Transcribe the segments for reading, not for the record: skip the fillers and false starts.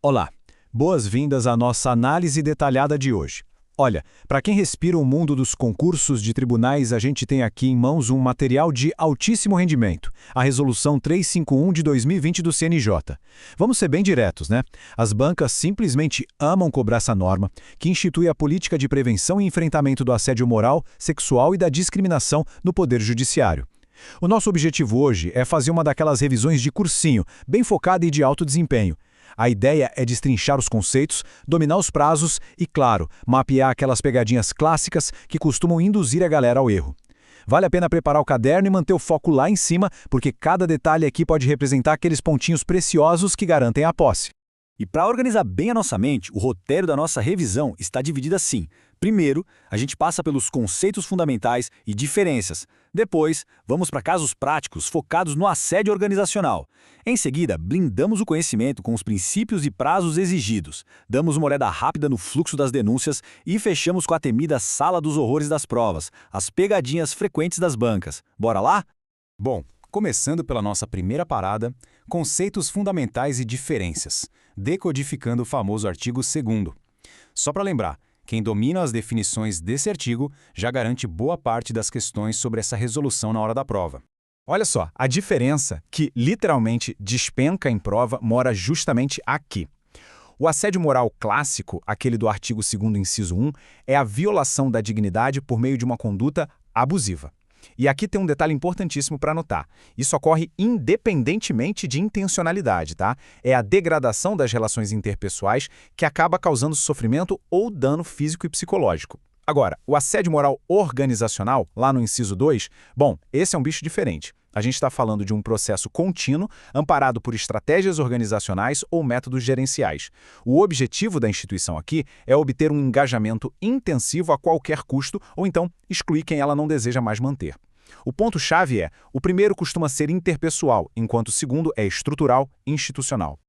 Olá, boas-vindas à nossa análise detalhada de hoje. Olha, para quem respira o mundo dos concursos de tribunais, a gente tem aqui em mãos um material de altíssimo rendimento, a Resolução 351 de 2020 do CNJ. Vamos ser bem diretos, né? As bancas simplesmente amam cobrar essa norma, que institui a política de prevenção e enfrentamento do assédio moral, sexual e da discriminação no Poder Judiciário. O nosso objetivo hoje é fazer uma daquelas revisões de cursinho, bem focada e de alto desempenho. A ideia é destrinchar os conceitos, dominar os prazos e, claro, mapear aquelas pegadinhas clássicas que costumam induzir a galera ao erro. Vale a pena preparar o caderno e manter o foco lá em cima, porque cada detalhe aqui pode representar aqueles pontinhos preciosos que garantem a posse. E para organizar bem a nossa mente, o roteiro da nossa revisão está dividido assim. Primeiro, a gente passa pelos conceitos fundamentais e diferenças. Depois, vamos para casos práticos focados no assédio organizacional. Em seguida, blindamos o conhecimento com os princípios e prazos exigidos. Damos uma olhada rápida no fluxo das denúncias e fechamos com a temida sala dos horrores das provas, as pegadinhas frequentes das bancas. Bora lá? Bom, começando pela nossa primeira parada, conceitos fundamentais e diferenças, decodificando o famoso artigo 2º. Só para lembrar, quem domina as definições desse artigo já garante boa parte das questões sobre essa resolução na hora da prova. Olha só, a diferença que literalmente despenca em prova mora justamente aqui. O assédio moral clássico, aquele do artigo 2º, inciso 1, é a violação da dignidade por meio de uma conduta abusiva. E aqui tem um detalhe importantíssimo para notar. Isso ocorre independentemente de intencionalidade, tá? É a degradação das relações interpessoais que acaba causando sofrimento ou dano físico e psicológico. Agora, o assédio moral organizacional, lá no inciso 2, bom, esse é um bicho diferente. A gente está falando de um processo contínuo, amparado por estratégias organizacionais ou métodos gerenciais. O objetivo da instituição aqui é obter um engajamento intensivo a qualquer custo ou então excluir quem ela não deseja mais manter. O ponto-chave é, o primeiro costuma ser interpessoal, enquanto o segundo é estrutural e institucional.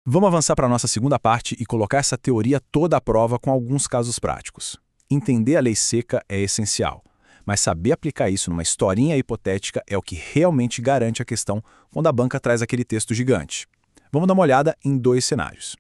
Vamos avançar para a nossa segunda parte e colocar essa teoria toda à prova com alguns casos práticos. Entender a lei seca é essencial, mas saber aplicar isso numa historinha hipotética é o que realmente garante a questão quando a banca traz aquele texto gigante. Vamos dar uma olhada em 2 cenários.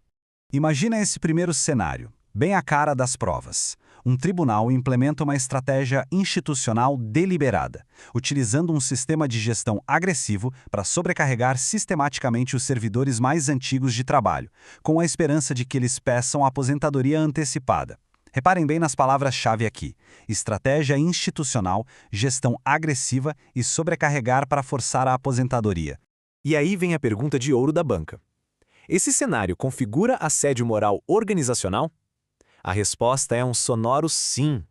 Imagina esse primeiro cenário, bem a cara das provas. Um tribunal implementa uma estratégia institucional deliberada, utilizando um sistema de gestão agressivo para sobrecarregar sistematicamente os servidores mais antigos de trabalho, com a esperança de que eles peçam aposentadoria antecipada. Reparem bem nas palavras-chave aqui: estratégia institucional, gestão agressiva e sobrecarregar para forçar a aposentadoria. E aí vem a pergunta de ouro da banca. Esse cenário configura assédio moral organizacional? A resposta é um sonoro sim.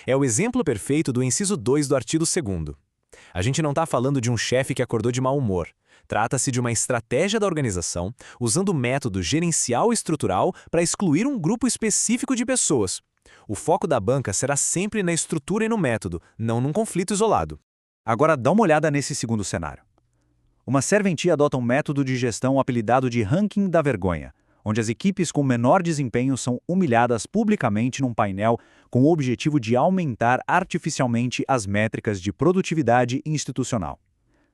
É o exemplo perfeito do inciso 2 do artigo 2º. A gente não está falando de um chefe que acordou de mau humor. Trata-se de uma estratégia da organização, usando o método gerencial estrutural para excluir um grupo específico de pessoas. O foco da banca será sempre na estrutura e no método, não num conflito isolado. Agora dá uma olhada nesse segundo cenário. Uma serventia adota um método de gestão apelidado de ranking da vergonha, onde as equipes com menor desempenho são humilhadas publicamente num painel com o objetivo de aumentar artificialmente as métricas de produtividade institucional.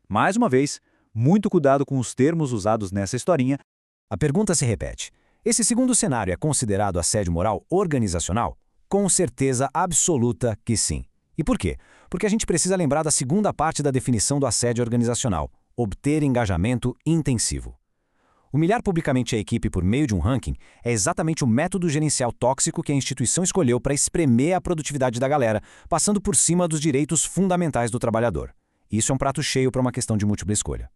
Mais uma vez, muito cuidado com os termos usados nessa historinha. A pergunta se repete. Esse segundo cenário é considerado assédio moral organizacional? Com certeza absoluta que sim. E por quê? Porque a gente precisa lembrar da segunda parte da definição do assédio organizacional: obter engajamento intensivo. Humilhar publicamente a equipe por meio de um ranking é exatamente o método gerencial tóxico que a instituição escolheu para espremer a produtividade da galera, passando por cima dos direitos fundamentais do trabalhador. Isso é um prato cheio para uma questão de múltipla escolha.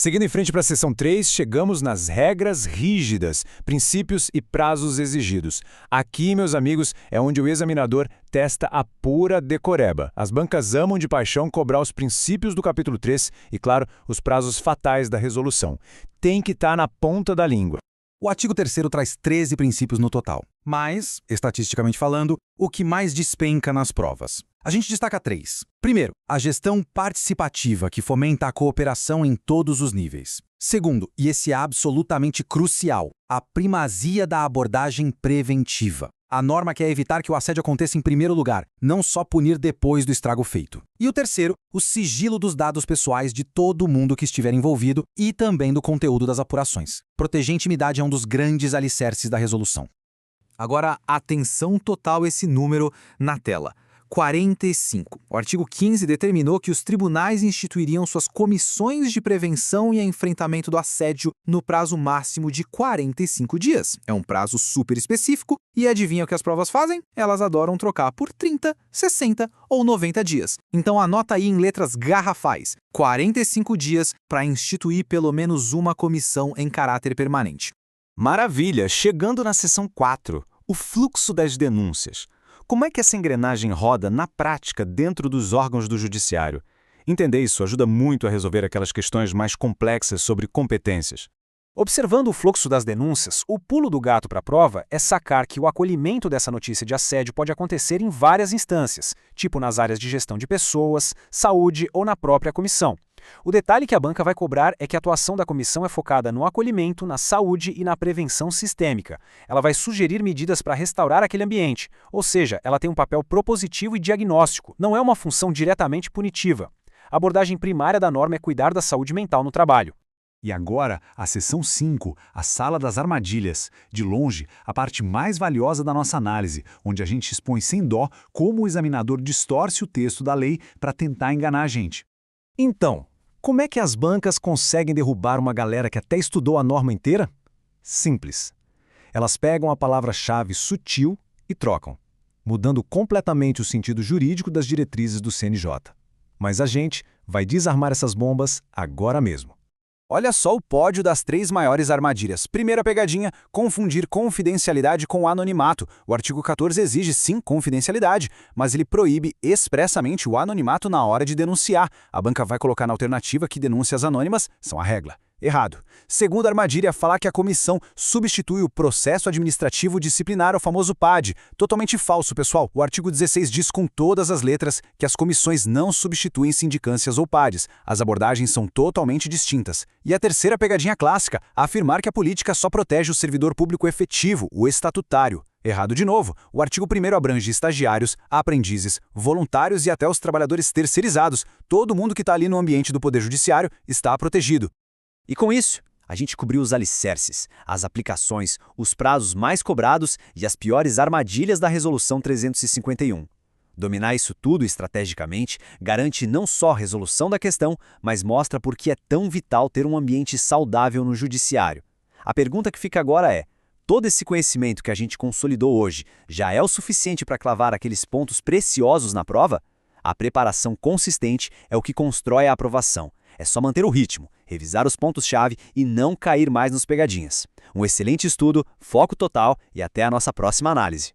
Seguindo em frente para a seção 3, chegamos nas regras rígidas, princípios e prazos exigidos. Aqui, meus amigos, é onde o examinador testa a pura decoreba. As bancas amam de paixão cobrar os princípios do capítulo 3 e, claro, os prazos fatais da resolução. Tem que estar na ponta da língua. O artigo 3º traz 13 princípios no total, mas, estatisticamente falando, o que mais despenca nas provas. A gente destaca 3. Primeiro, a gestão participativa, que fomenta a cooperação em todos os níveis. Segundo, e esse é absolutamente crucial, a primazia da abordagem preventiva. A norma quer evitar que o assédio aconteça em primeiro lugar, não só punir depois do estrago feito. E o terceiro, o sigilo dos dados pessoais de todo mundo que estiver envolvido e também do conteúdo das apurações. Proteger a intimidade é um dos grandes alicerces da resolução. Agora, atenção total a esse número na tela. 45. O artigo 15 determinou que os tribunais instituiriam suas comissões de prevenção e enfrentamento do assédio no prazo máximo de 45 dias. É um prazo super específico e adivinha o que as provas fazem? Elas adoram trocar por 30, 60 ou 90 dias. Então anota aí em letras garrafais, 45 dias para instituir pelo menos uma comissão em caráter permanente. Maravilha! Chegando na seção 4, o fluxo das denúncias. Como é que essa engrenagem roda na prática dentro dos órgãos do judiciário? Entender isso ajuda muito a resolver aquelas questões mais complexas sobre competências. Observando o fluxo das denúncias, o pulo do gato para a prova é sacar que o acolhimento dessa notícia de assédio pode acontecer em várias instâncias, tipo nas áreas de gestão de pessoas, saúde ou na própria comissão. O detalhe que a banca vai cobrar é que a atuação da comissão é focada no acolhimento, na saúde e na prevenção sistêmica. Ela vai sugerir medidas para restaurar aquele ambiente, ou seja, ela tem um papel propositivo e diagnóstico, não é uma função diretamente punitiva. A abordagem primária da norma é cuidar da saúde mental no trabalho. E agora, a seção 5, a sala das armadilhas. De longe, a parte mais valiosa da nossa análise, onde a gente expõe sem dó como o examinador distorce o texto da lei para tentar enganar a gente. Então, como é que as bancas conseguem derrubar uma galera que até estudou a norma inteira? Simples. Elas pegam a palavra-chave sutil e trocam, mudando completamente o sentido jurídico das diretrizes do CNJ. Mas a gente vai desarmar essas bombas agora mesmo. Olha só o pódio das 3 maiores armadilhas. Primeira pegadinha, confundir confidencialidade com anonimato. O artigo 14 exige sim confidencialidade, mas ele proíbe expressamente o anonimato na hora de denunciar. A banca vai colocar na alternativa que denúncias anônimas são a regra. Errado. Segunda armadilha, falar que a comissão substitui o processo administrativo disciplinar, o famoso PAD. Totalmente falso, pessoal. O artigo 16 diz com todas as letras que as comissões não substituem sindicâncias ou PADs. As abordagens são totalmente distintas. E a terceira pegadinha clássica, afirmar que a política só protege o servidor público efetivo, o estatutário. Errado de novo. O artigo 1º abrange estagiários, aprendizes, voluntários e até os trabalhadores terceirizados. Todo mundo que está ali no ambiente do Poder Judiciário está protegido. E com isso, a gente cobriu os alicerces, as aplicações, os prazos mais cobrados e as piores armadilhas da Resolução 351. Dominar isso tudo estrategicamente garante não só a resolução da questão, mas mostra por que é tão vital ter um ambiente saudável no judiciário. A pergunta que fica agora é: todo esse conhecimento que a gente consolidou hoje já é o suficiente para clavar aqueles pontos preciosos na prova? A preparação consistente é o que constrói a aprovação. É só manter o ritmo, revisar os pontos-chave e não cair mais nos pegadinhas. Um excelente estudo, foco total e até a nossa próxima análise.